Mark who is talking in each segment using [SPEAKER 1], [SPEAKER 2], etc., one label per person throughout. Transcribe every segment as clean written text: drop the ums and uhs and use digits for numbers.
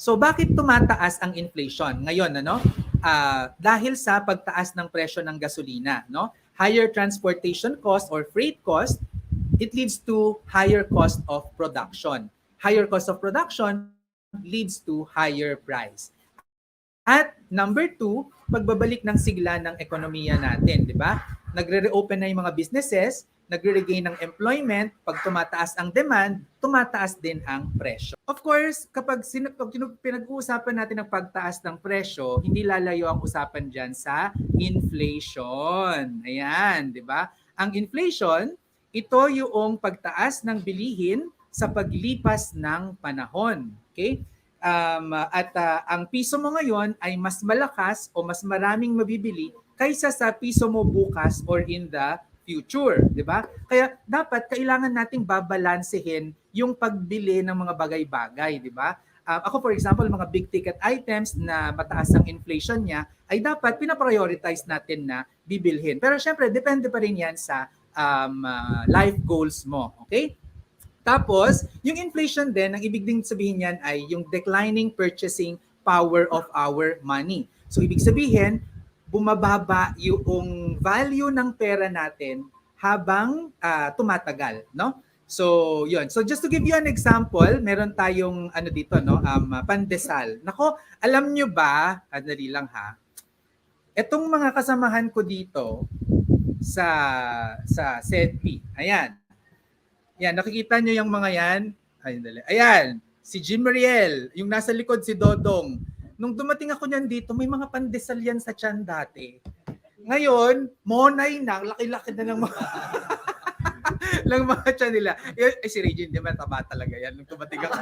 [SPEAKER 1] So bakit tumataas ang inflation ngayon, ano? Dahil sa pagtaas ng presyo ng gasolina, no? Higher transportation cost or freight cost, it leads to higher cost of production. Higher cost of production leads to higher price. At number two, pagbabalik ng sigla ng ekonomiya natin, di ba? Nagre-reopen na yung mga businesses, nagre-regain ng employment, pag tumataas ang demand, tumataas din ang presyo. Of course, kapag pinag-uusapan natin ang pagtaas ng presyo, hindi lalayo ang usapan dyan sa inflation. Ayan, di ba? Ang inflation, ito yung pagtaas ng bilihin sa paglipas ng panahon. Okay? Ang piso mo ngayon ay mas malakas o mas maraming mabibili kaysa sa piso mo bukas or in the future, di ba? Kaya dapat kailangan nating babalansehin yung pagbili ng mga bagay-bagay, di ba? Ako for example, mga big ticket items na mataas ang inflation niya ay dapat pinaprioritize natin na bibilhin. Pero syempre, depende pa rin yan sa life goals mo, okay? Tapos, yung inflation din, ang ibig din sabihin niyan ay yung declining purchasing power of our money. So, ibig sabihin, bumababa yung value ng pera natin habang tumatagal, no? So, yun. So, just to give you an example, meron tayong ano dito, no? Pandesal. Nako, alam nyo ba, dali lang ha, etong mga kasamahan ko dito sa SEDP, ayan. Yan, nakikita nyo yung mga yan. Ayan, si Jim Mariel, yung nasa likod si Dodong. Nung dumating ako niyan dito, may mga pandesal yan sa tiyan dati. Ngayon, monay na, laki-laki na ng mga lang mga tiyan nila. Si Regine, di ba, taba talaga yan nung dumating ako.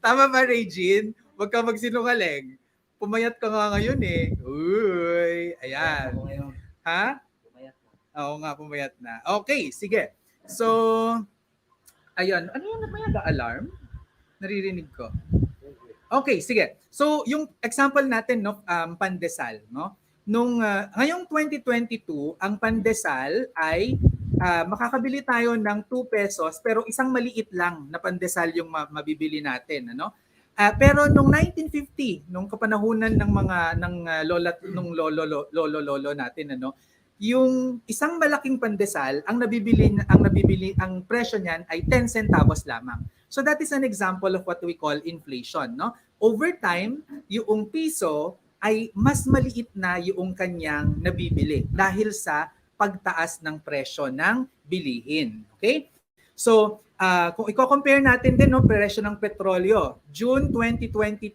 [SPEAKER 1] Tama ba, Regine? Huwag ka magsinungaling. Pumayat ka nga ngayon eh. Uy, ayan. Ha? Oo nga, pumayat na. Okay, sige. So, ayun. Ano yung nag-alarm? Naririnig ko. Okay, sige. So, yung example natin, no, pandesal, no? Ngayong 2022, ang pandesal ay makakabili tayo ng 2 pesos pero isang maliit lang na pandesal yung mabibili natin, ano? Pero nung 1950, nung kapanahunan ng mga lolo natin, ano, yung isang malaking pandesal, ang presyo niyan ay 10 centavos lamang. So that is an example of what we call inflation, no? Over time, yung piso ay mas maliit na yung kanyang nabibili dahil sa pagtaas ng presyo ng bilihin. Okay? So, kung i-compare natin din, no, presyo ng petrolyo, June 2022,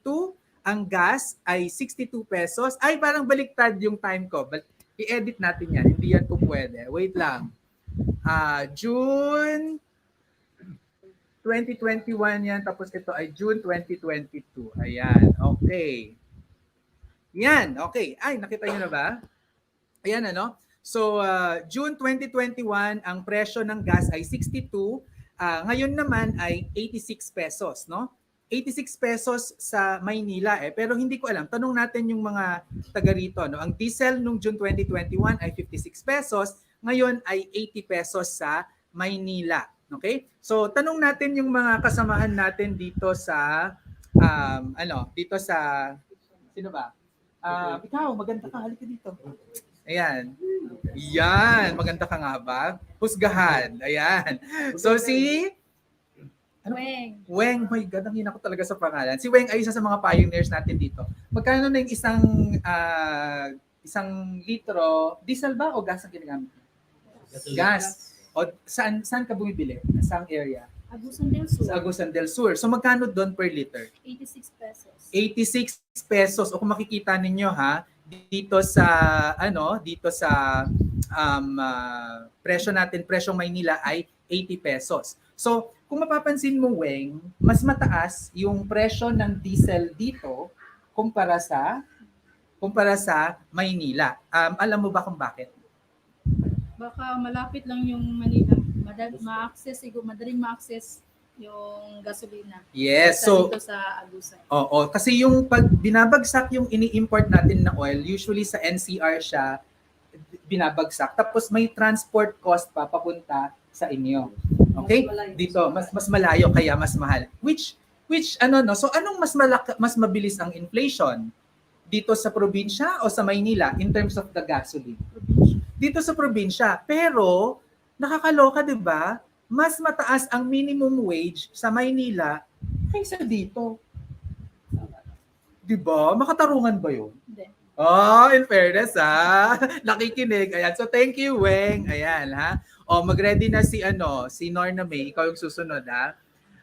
[SPEAKER 1] ang gas ay 62 pesos. Ay, parang baliktad yung time ko. I-edit natin yan. Hindi yan po pwede. Wait lang. June 2021 yan. Tapos ito ay June 2022. Ayan. Okay. Yan. Okay. Ay, nakita nyo na ba? Ayan, ano? So, June 2021, ang presyo ng gas ay 62. Ngayon naman ay 86 pesos, no? 86 pesos sa Maynila pero hindi ko alam. Tanong natin yung mga taga rito, no. Ang diesel nung June 2021 ay 56 pesos, ngayon ay 80 pesos sa Maynila. Okay? So tanong natin yung mga kasamahan natin dito sa dito sa sino ba? Ikaw, maganda ka, halika dito. Ayan. Yan, maganda ka nga ba? Husgahan. Ayan. So si
[SPEAKER 2] Weng.
[SPEAKER 1] Weng, my God, ang hina ko talaga sa pangalan. Si Weng ay isa sa mga pioneers natin dito. Magkano na yung isang litro, diesel ba o gas ang ginagamit? Gas. O saan ka bumibili? Saan area?
[SPEAKER 2] Agusan del Sur.
[SPEAKER 1] Sa Agusan del Sur. So magkano doon per liter?
[SPEAKER 2] 86 pesos.
[SPEAKER 1] 86 pesos. O kung makikita ninyo ha, dito sa presyo natin, presyong Maynila ay 80 pesos. So, kung mapapansin mo, Weng, mas mataas yung presyo ng diesel dito kumpara sa Maynila. Alam mo ba kung bakit?
[SPEAKER 2] Baka malapit lang yung Manila. Madaling ma-access yung gasolina.
[SPEAKER 1] Yes, so
[SPEAKER 2] dito sa Agusan.
[SPEAKER 1] Oo, kasi yung pag binabagsak yung ini-import natin na oil, usually sa NCR siya binabagsak. Tapos may transport cost pa papunta sa inyo. Okay? Dito mas malayo kaya mas mahal. Which Which no, so anong mas mabilis ang inflation? Dito sa probinsya o sa Maynila in terms of the gasoline? Dito sa probinsya. Pero nakakaloka, 'di ba? Mas mataas ang minimum wage sa Maynila kaysa dito. 'Di ba? Makatarungan ba 'yun?
[SPEAKER 2] Hindi.
[SPEAKER 1] Oh, in fairness nakikinig. Ayan. So thank you, Weng. Ayan ha. O mag-ready na si Norna May, ikaw yung susunod ha.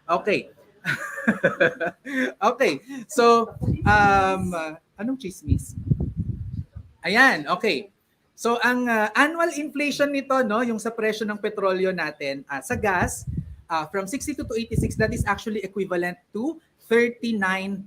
[SPEAKER 1] Okay. Okay. So anong chismis? Ayan, okay. So ang annual inflation nito, no, yung sa presyo ng petrolyo natin sa gas, from 62 to 86, that is actually equivalent to 39%,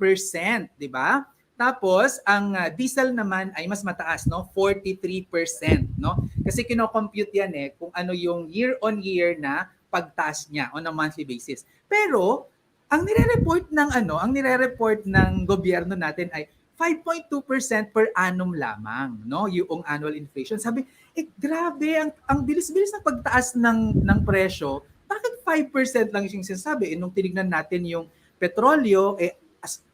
[SPEAKER 1] di ba? Tapos ang diesel naman ay mas mataas, no, 43%, no? Kasi kino-compute yan kung ano yung year-on-year na pagtaas niya on a monthly basis. Pero ang nire-report ng gobyerno natin ay 5.2% per annum lamang, no, yung annual inflation. Sabi, grabe, ang bilis-bilis ng pagtaas ng presyo. Bakit 5% lang yung sinasabi? Nung tinignan natin yung petrolyo,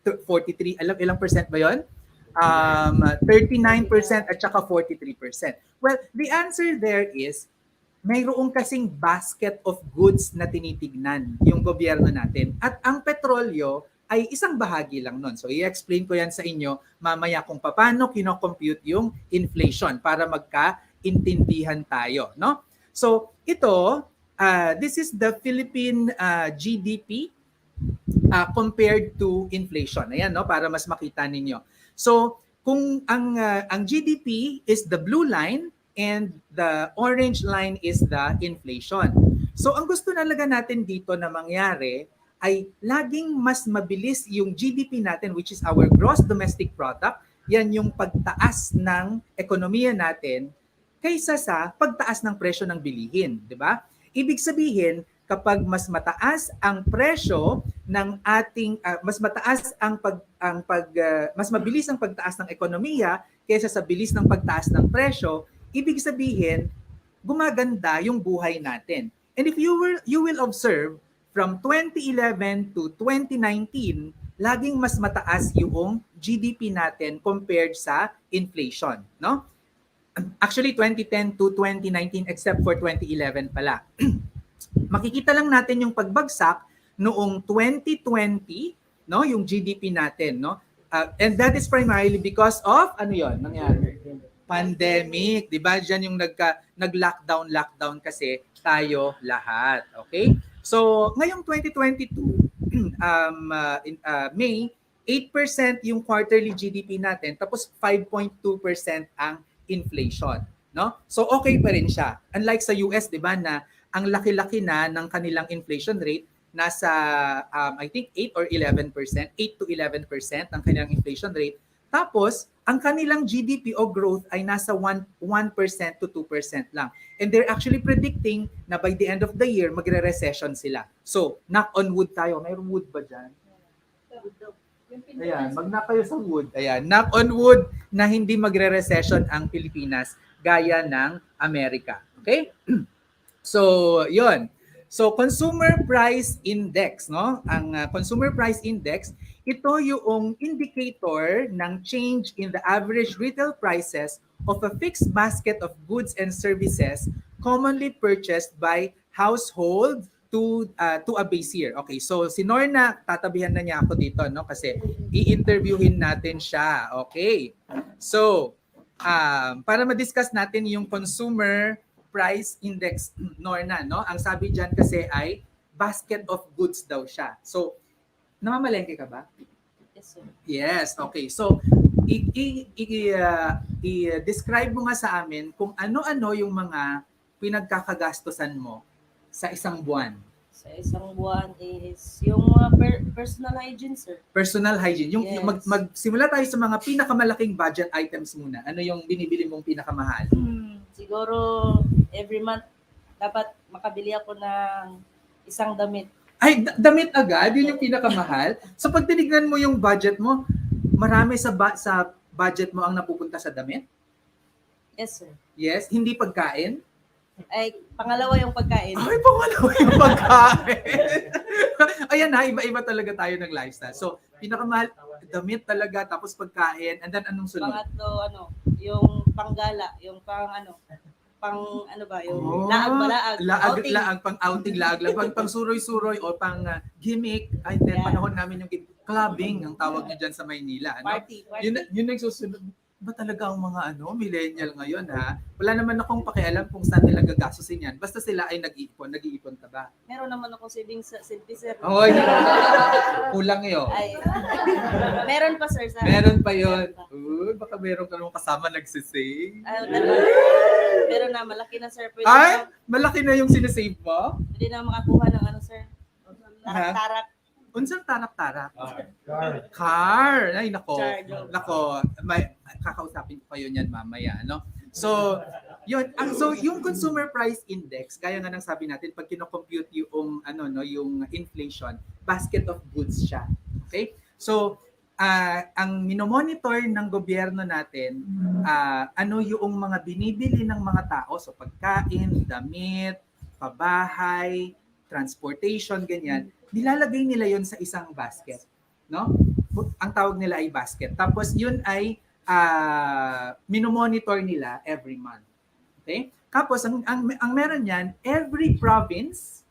[SPEAKER 1] 43, ilang percent ba yun? 39% at saka 43%. Well, the answer there is, mayroong kasing basket of goods na tinitignan yung gobyerno natin. At ang petrolyo ay isang bahagi lang nun. So i-explain ko yan sa inyo mamaya kung paano kino-compute yung inflation para magkaintindihan tayo, no? So ito, this is the Philippine GDP compared to inflation. Ayan, no, para mas makita ninyo. So kung ang GDP is the blue line and the orange line is the inflation. So ang gusto talaga natin dito na mangyari ay laging mas mabilis yung GDP natin, which is our gross domestic product, yan yung pagtaas ng ekonomiya natin kaysa sa pagtaas ng presyo ng bilihin, di ba? Ibig sabihin, kapag mas mataas ang presyo ng ating mas mabilis ang pagtaas ng ekonomiya kaysa sa bilis ng pagtaas ng presyo, ibig sabihin gumaganda yung buhay natin. And if you will observe from 2011 to 2019, laging mas mataas yung GDP natin compared sa inflation, no? Actually 2010 to 2019 except for 2011 pala. Makikita lang natin yung pagbagsak noong 2020, no, yung GDP natin, no? And that is primarily because of nangyari? Pandemic, 'di ba? Diyan yung nag-lockdown kasi tayo lahat, okay? So, ngayong 2022, May, 8% yung quarterly GDP natin, tapos 5.2% ang inflation, no? So, okay pa rin siya. Unlike sa US, 'di ba, na ang laki-laki na ng kanilang inflation rate, nasa I think 8 or 11%, 8 to 11% ang kanilang inflation rate. Tapos, ang kanilang GDP o growth ay nasa 1% to 2% lang. And they're actually predicting na by the end of the year, magre-recession sila. So, knock on wood tayo. Mayroong wood ba dyan? Ayan, mag-knock kayo sa wood. Ayan, knock on wood na hindi magre-recession ang Pilipinas gaya ng Amerika. Okay? So, yon. So, Consumer Price Index, no? Ang Consumer Price Index, ito yung indicator ng change in the average retail prices of a fixed basket of goods and services commonly purchased by household to a base year. Okay, so si Norna, tatabihan na niya ako dito, no? Kasi i-interviewin natin siya. Okay. So, para ma-discuss natin yung Consumer Price Index, Norna, no? Ang sabi diyan kasi ay basket of goods daw siya. So, namamalengke ka ba?
[SPEAKER 2] Yes, sir.
[SPEAKER 1] Yes, okay. So, i-describe mo nga sa amin kung ano-ano yung mga pinagkakagastusan mo sa isang buwan.
[SPEAKER 3] Sa isang buwan is yung mga personal hygiene, sir.
[SPEAKER 1] Personal hygiene. Yung
[SPEAKER 3] Yes.
[SPEAKER 1] magsimula tayo sa mga pinakamalaking budget items muna. Ano yung binibili mong pinakamahal?
[SPEAKER 3] Siguro every month dapat makabili ako ng isang damit.
[SPEAKER 1] Ay, damit agad? Yun yung pinakamahal? So pag tinignan mo yung budget mo, marami sa budget mo ang napupunta sa damit?
[SPEAKER 3] Yes, sir.
[SPEAKER 1] Yes? Hindi pagkain?
[SPEAKER 3] Ay, pangalawa yung pagkain.
[SPEAKER 1] Ay, pangalawa yung pagkain. ayan na, iba-iba talaga tayo ng lifestyle. So, pinakamahal, damit talaga, tapos pagkain, and then anong sunod?
[SPEAKER 3] Pangatlo, yung panggala, yung pang ano ba, yung
[SPEAKER 1] Oh,
[SPEAKER 3] laag balaag, outing.
[SPEAKER 1] laag, pang outing, laag, pang suroy-suroy, o pang gimmick. Ay, then,
[SPEAKER 3] Yeah.
[SPEAKER 1] panahon namin yung clubbing, ang tawag niyo dyan sa Maynila. Ano?
[SPEAKER 3] Party.
[SPEAKER 1] Yun nagsusunod. Ba talaga ang mga millennial ngayon, ha? Wala naman akong pakialam kung saan nila gagastusin yan. Basta sila ay nag-iipon ka ba?
[SPEAKER 3] Meron naman akong savings sa sir.
[SPEAKER 1] Oy, kulang yun.
[SPEAKER 3] Ay, meron pa sir.
[SPEAKER 1] Meron pa yun. Uy, baka meron ka naman kasama nagsisave.
[SPEAKER 3] Pero na, malaki na sir. Pwede
[SPEAKER 1] Ay,
[SPEAKER 3] na,
[SPEAKER 1] malaki na yung sinesave mo?
[SPEAKER 3] pwede na makakuha ng ano sir.
[SPEAKER 1] Ha?
[SPEAKER 3] Tarak.
[SPEAKER 1] Unsang tarak-tarak? Car. Ay, nako.
[SPEAKER 3] Char, joke.
[SPEAKER 1] Nako, may kakausapin ko kayo niyan mamaya, no? So, yun. So, yung consumer price index, kaya nga nang sabi natin, pag kino-compute yung, yung inflation, basket of goods siya. Okay? So, ang minomonitor ng gobyerno natin, ano yung mga binibili ng mga tao, so pagkain, damit, pabahay, transportation, ganyan, nilalagay nila yon sa isang basket, no? Ang tawag nila ay basket. Tapos yun ay minomonitor nila every month. Okay? Tapos ang meron niyan, every province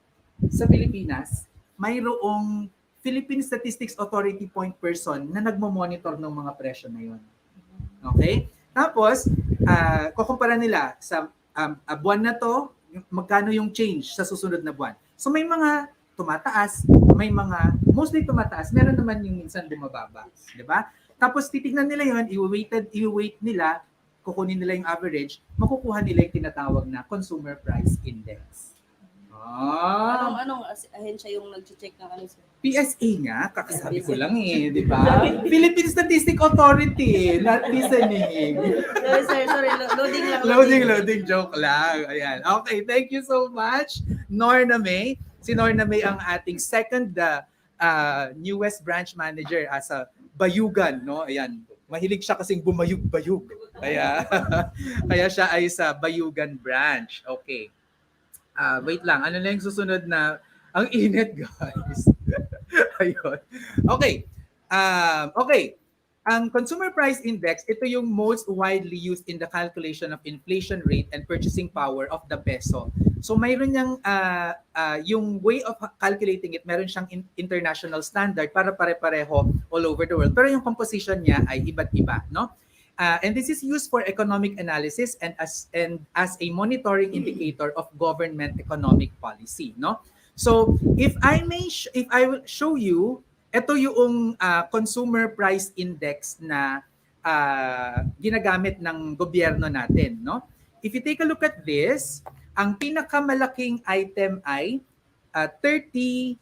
[SPEAKER 1] sa Pilipinas, mayroong Philippine Statistics Authority point person na nagmo-monitor ng mga presyo na yun. Okay? Tapos kukumpara nila sa buwan na to, magkano yung change sa susunod na buwan. So may mga tumataas, may mga mostly tumataas, meron naman yung minsan bumababa, 'di ba? Tapos titingnan nila 'yon, i-weight nila, kukunin nila yung average, makukuha nila yung tinatawag na consumer price index.
[SPEAKER 3] Anong ahensya yung nag-check ng ano sir?
[SPEAKER 1] PSA nga, kakasabi ko lang di ba? Philippine Statistic Authority, not listening.
[SPEAKER 3] Sorry, loading lang.
[SPEAKER 1] Loading, joke lang. Ayan. Okay, thank you so much, Norna May. Si Norna May ang ating second newest branch manager as a Bayugan, no? Ayan. Mahilig siya kasing bumayug-bayug. Kaya siya ay sa Bayugan branch. Okay. Wait lang. Ano na yung susunod na ang init, guys? Ayun. Okay. Okay. Ang Consumer Price Index, ito yung most widely used in the calculation of inflation rate and purchasing power of the peso. So mayroon niyang, yung way of calculating it, meron siyang international standard para pare-pareho all over the world. Pero yung composition niya ay iba't iba, no? And this is used for economic analysis and as a monitoring indicator of government economic policy, no? So if I will show you, ito yung consumer price index na ginagamit ng gobyerno natin, no? If you take a look at this, ang pinakamalaking item ay 38%,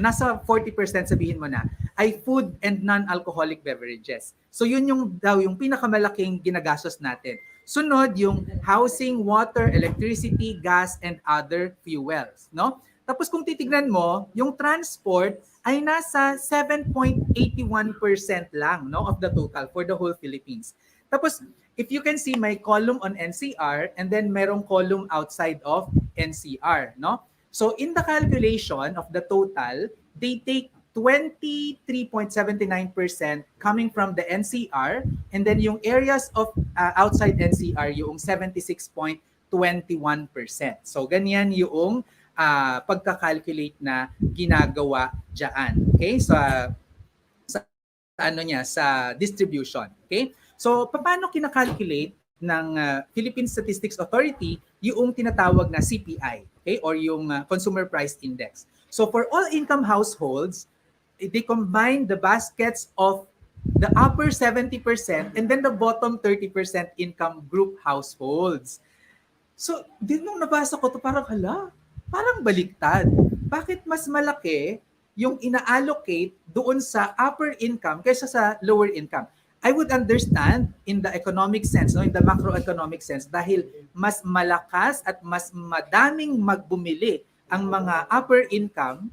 [SPEAKER 1] nasa 40% sabihin mo na, ay food and non-alcoholic beverages. So yun yung pinakamalaking ginagastos natin. Sunod yung housing, water, electricity, gas, and other fuels, no? Tapos kung titignan mo, yung transport ay nasa 7.81% lang, no, of the total for the whole Philippines. Tapos if you can see my column on NCR and then merong column outside of NCR, no? So in the calculation of the total, they take 23.79% coming from the NCR, and then yung areas of outside NCR yung 76.21%. So ganyan yung pagka-calculate na ginagawa diyan. Okay? Sa distribution. Okay? So paano kina-calculate ng Philippine Statistics Authority yung tinatawag na CPI, okay? Or yung Consumer Price Index. So for all income households, they combine the baskets of the upper 70% and then the bottom 30% income group households. So, din nung nabasa ko to parang baliktad. Bakit mas malaki yung ina-allocate doon sa upper income kaysa sa lower income? I would understand in the economic sense, no, in the macroeconomic sense, dahil mas malakas at mas madaming magbumili ang mga upper income,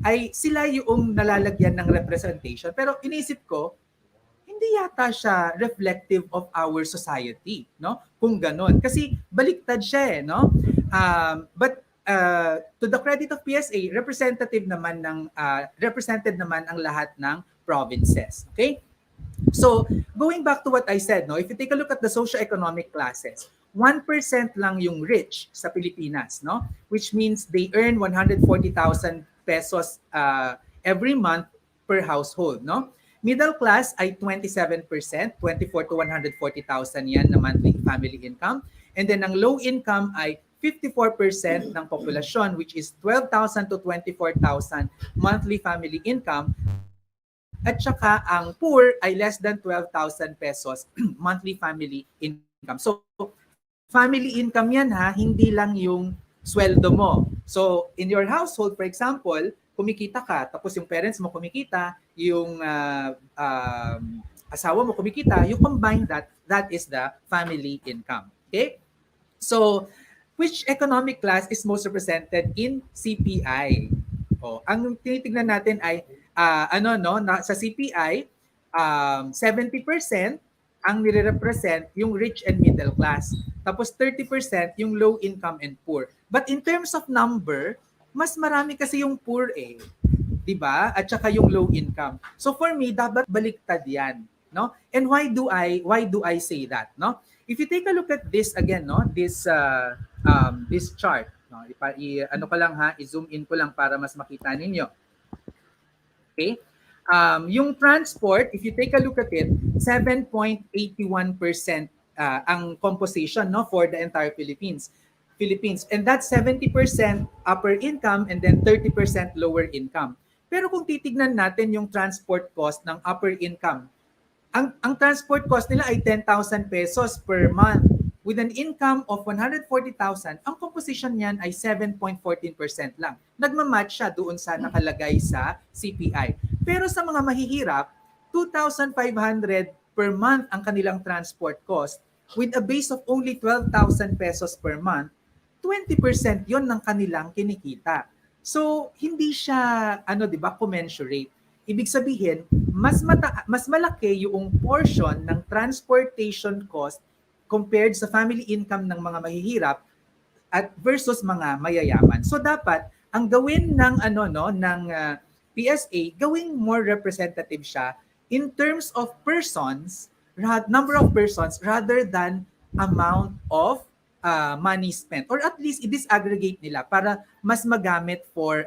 [SPEAKER 1] ay sila yung nalalagyan ng representation. Pero inisip ko, hindi yata siya reflective of our society, no? Kung ganon. Kasi baliktad siya no? But to the credit of PSA, represented naman ang lahat ng provinces. Okay? So, going back to what I said, no, if you take a look at the socioeconomic classes, 1% lang yung rich sa Pilipinas, no? Which means they earn 140,000 pesos every month per household, no? Middle class ay 27%, 24 to 140,000 yan na monthly family income. And then ang low income ay 54% ng populasyon, which is 12,000 to 24,000 monthly family income. At saka ang poor ay less than 12,000 pesos monthly family income. So, family income yan ha, hindi lang yung sweldo mo. So, in your household, for example, kumikita ka, tapos yung parents mo kumikita, yung asawa mo kumikita, you combine that is the family income. Okay? So, which economic class is most represented in CPI? Ang tinitingnan natin ay sa CPI, 70% ang nire-represent yung rich and middle class. Tapos 30% yung low income and poor. But in terms of number, mas marami kasi yung poor 'di ba? At saka yung low income. So for me, dapat baliktad 'yan, no? And why do I say that, no? If you take a look at this again, no, this chart, no, i-zoom in ko lang para mas makita ninyo. Okay? Yung transport, if you take a look at it, 7.81% ang composition, no, for the entire Philippines. And that's 70% upper income and then 30% lower income. Pero kung titignan natin yung transport cost ng upper income, ang transport cost nila ay 10,000 pesos per month. With an income of 140,000, ang composition niyan ay 7.14% lang. Nagmamatch siya doon sa nakalagay sa CPI. Pero sa mga mahihirap, 2,500 per month ang kanilang transport cost with a base of only 12,000 pesos per month, 20% yon ng kanilang kinikita. So, hindi siya, commensurate. Ibig sabihin, mas malaki yung portion ng transportation cost compared sa family income ng mga mahihirap at versus mga mayayaman. So dapat ang gawin ng PSA, gawing more representative siya in terms of persons, number of persons rather than amount of money spent, or at least i-disaggregate nila para mas magamit for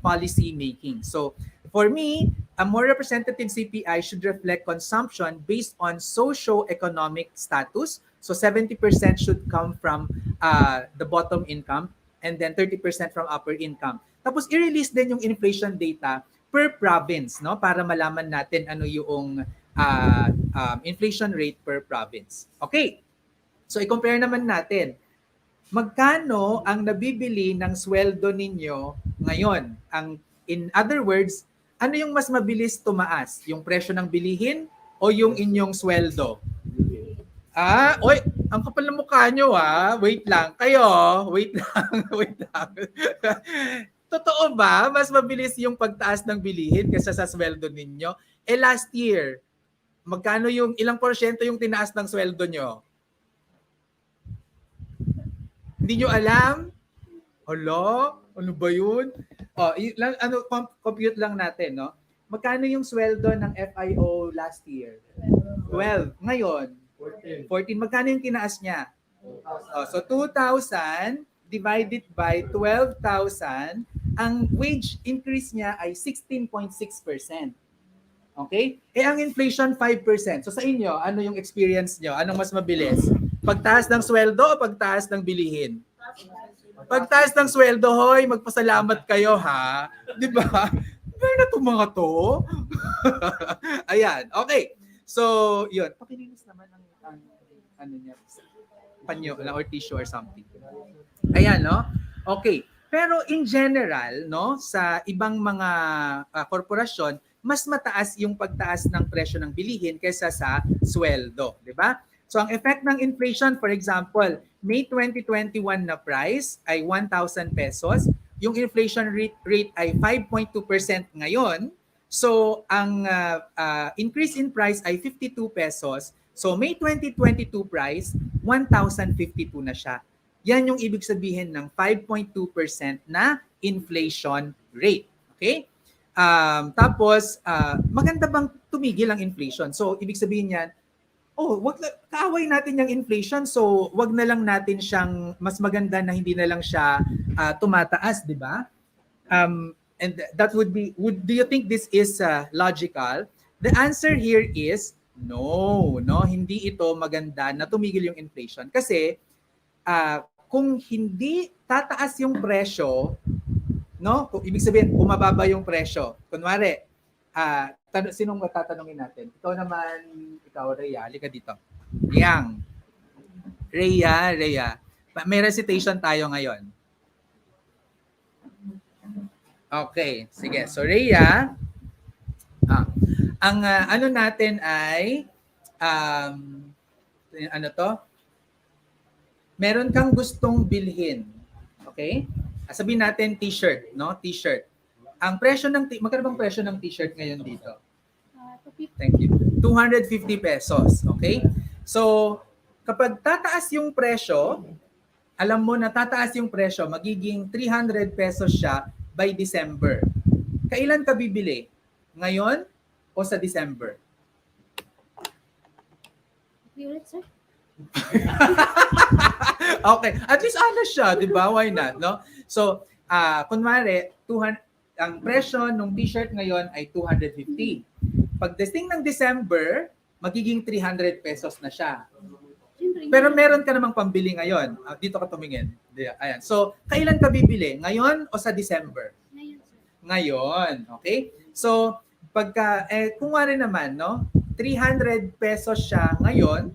[SPEAKER 1] policy making. So for me, a more representative CPI should reflect consumption based on socio-economic status. So 70% should come from the bottom income and then 30% from upper income. Tapos i-release din yung inflation data per province, no, para malaman natin ano yung inflation rate per province. Okay. So i-compare naman natin. Magkano ang nabibili ng sweldo ninyo ngayon? In other words, ano yung mas mabilis tumaas? Yung presyo ng bilihin o yung inyong sweldo? Ang kapal ng mukha nyo Wait lang. Kayo, wait lang. Totoo ba? Mas mabilis yung pagtaas ng bilihin kaysa sa sweldo ninyo? Last year, magkano yung ilang porsyento yung tinaas ng sweldo nyo? Hindi nyo alam? Hala? Ano ba yun? Compute lang natin, no? Magkano yung sweldo ng FIO last year? 12. Ngayon? 14. Magkano yung tinaas niya? So 2,000 divided by 12,000, ang wage increase niya ay 16.6%. Okay? Ang inflation 5%. So sa inyo, ano yung experience nyo? Anong mas mabilis? Pagtaas ng sweldo o pagtaas ng bilihin? Pagtaas ng sweldo, hoy, magpasalamat kayo ha. 'Di ba? Meron na itong mga to. Ayan, okay. So, yun. Pakilinis naman ang panyo or tissue or something. Ayan, no? Okay. Pero in general, no, sa ibang mga korporasyon, mas mataas yung pagtaas ng presyo ng bilihin kaysa sa sweldo, 'di ba? So ang effect ng inflation, for example, May 2021 na price ay 1,000 pesos. Yung inflation rate ay 5.2% ngayon. So ang increase in price ay 52 pesos. So May 2022 price, 1,052 na siya. Yan yung ibig sabihin ng 5.2% na inflation rate. Okay? Tapos, maganda bang tumigil ang inflation? So, ibig sabihin yan, kaaway natin yung inflation, so wag na lang natin siyang, mas maganda na hindi na lang siya tumataas, di ba? And that would be, do you think this is logical? The answer here is no, hindi ito maganda na tumigil yung inflation. Kasi kung hindi tataas yung presyo, kung ibig sabihin bumababa yung presyo. Kunwari, sinong matatanungin natin? Ikaw naman, Rhea, halika dito. Rhea. May recitation tayo ngayon. Okay, sige. So Rhea, ang ano natin ay meron kang gustong bilhin. Okay? Sabihin natin t-shirt, T-shirt. Ang presyo magkano bang presyo ng t-shirt ngayon dito? Thank you. 250 pesos, okay? So, kapag tataas yung presyo, alam mo na tataas yung presyo, magiging 300 pesos siya by December. Kailan ka bibili? Ngayon o sa December?
[SPEAKER 2] Sir?
[SPEAKER 1] Okay, at least honest siya, di ba? Why not, no? So, kunwari, ang presyo ng t-shirt ngayon ay 250. Pagdating ng December, magiging 300 pesos na siya. Pero meron ka namang pambili ngayon. Dito ka tumingin. Ayan. So, kailan ka bibili? Ngayon o sa December? Ngayon. Okay? So, kung wari naman, 300 pesos siya ngayon,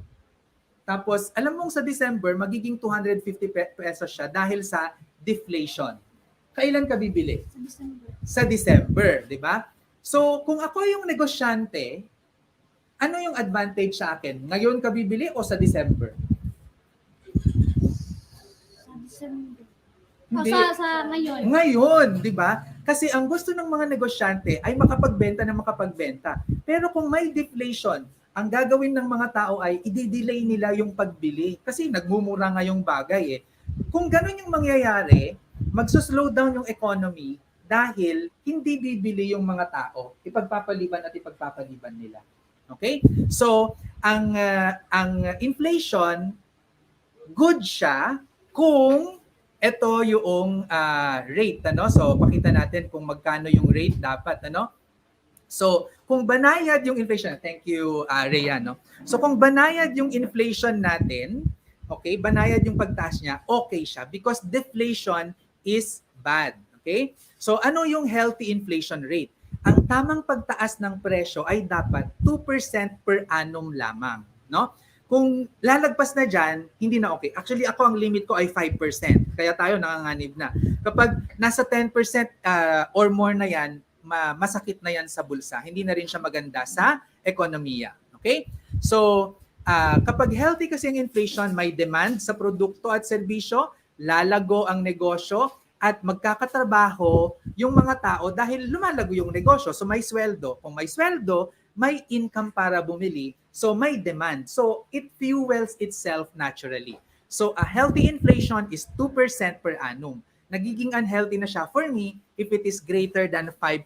[SPEAKER 1] tapos, alam mong sa December, magiging 250 pesos siya dahil sa deflation. Kailan ka bibili? Sa December, di ba? So, kung ako yung negosyante, ano yung advantage sa akin? Ngayon ka bibili o sa December? Hindi.
[SPEAKER 2] Sa ngayon.
[SPEAKER 1] Ngayon, di ba? Kasi ang gusto ng mga negosyante ay makapagbenta. Pero kung may deflation, ang gagawin ng mga tao ay i-delay nila yung pagbili. Kasi nagmumura nga yung bagay eh. Kung ganun yung mangyayari, magsuslow down yung economy dahil hindi bibili yung mga tao. Ipagpapaliban nila. Okay? So, ang inflation, good siya kung ito yung rate. So, pakita natin kung magkano yung rate dapat. So, kung banayad yung inflation, thank you, Rhea. So, kung banayad yung inflation natin, okay, banayad yung pagtaas niya, okay siya because deflation is bad. Okay? So, ano yung healthy inflation rate? Ang tamang pagtaas ng presyo ay dapat 2% per annum lamang. Kung lalagpas na dyan, hindi na okay. Actually, ako ang limit ko ay 5%. Kaya tayo nanganganib na. Kapag nasa 10% or more na yan, masakit na yan sa bulsa. Hindi na rin siya maganda sa ekonomiya. Okay? So, kapag healthy kasi ang inflation, may demand sa produkto at serbisyo, lalago ang negosyo, at magkakatrabaho yung mga tao dahil lumalago yung negosyo. So may sweldo. Kung may sweldo, may income para bumili. So may demand. So it fuels itself naturally. So a healthy inflation is 2% per annum. Nagiging unhealthy na siya for me if it is greater than 5%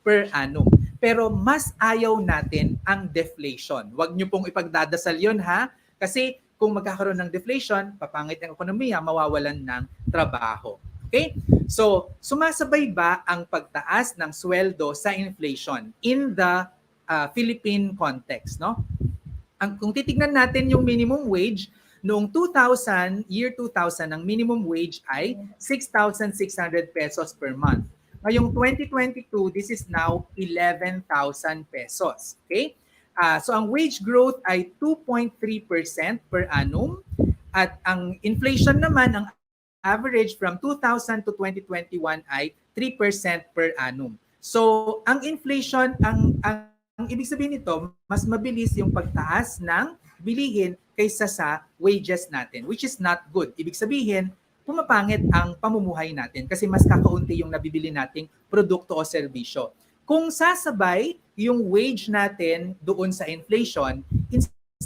[SPEAKER 1] per annum. Pero mas ayaw natin ang deflation. Huwag niyo pong ipagdadasal yun ha. Kasi kung magkakaroon ng deflation, papangit ang ekonomiya, mawawalan ng trabaho. Okay? So, sumasabay ba ang pagtaas ng sweldo sa inflation in the Philippine context, Kung titignan natin yung minimum wage, noong 2000, ang minimum wage ay 6,600 pesos per month. Ngayong 2022, this is now 11,000 pesos. Okay? So, ang wage growth ay 2.3% per annum at ang inflation naman, ang average from 2000 to 2021 ay 3% per annum. So, ang inflation, ang ibig sabihin nito, mas mabilis yung pagtaas ng bilihin kaysa sa wages natin, which is not good. Ibig sabihin, pumapangit ang pamumuhay natin kasi mas kakaunti yung nabibili nating produkto o serbisyo. Kung sasabay yung wage natin doon sa inflation,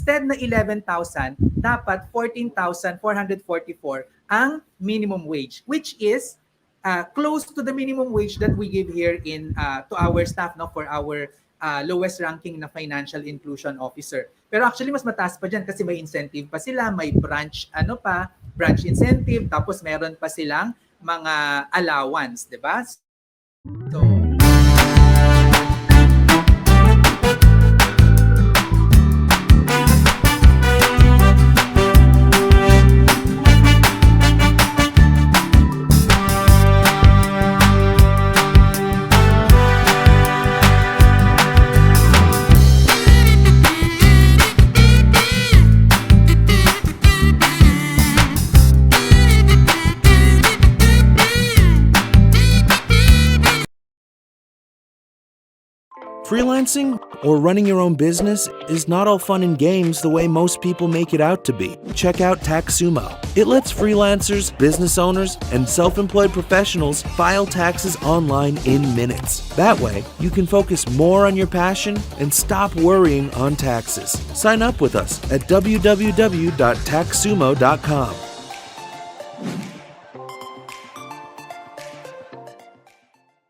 [SPEAKER 1] instead na 11,000, dapat 14,444 ang minimum wage, which is close to the minimum wage that we give here in to our staff, no, for our lowest ranking na financial inclusion officer. Pero actually mas mataas pa diyan kasi may incentive pa sila, may branch branch incentive, tapos meron pa silang mga allowance, 'di ba? So
[SPEAKER 4] Freelancing or running your own business is not all fun and games the way most people make it out to be. Check out TaxSumo. It lets freelancers, business owners, and self-employed professionals file taxes online in minutes. That way, you can focus more on your passion and stop worrying on taxes. Sign up with us at www.taxsumo.com.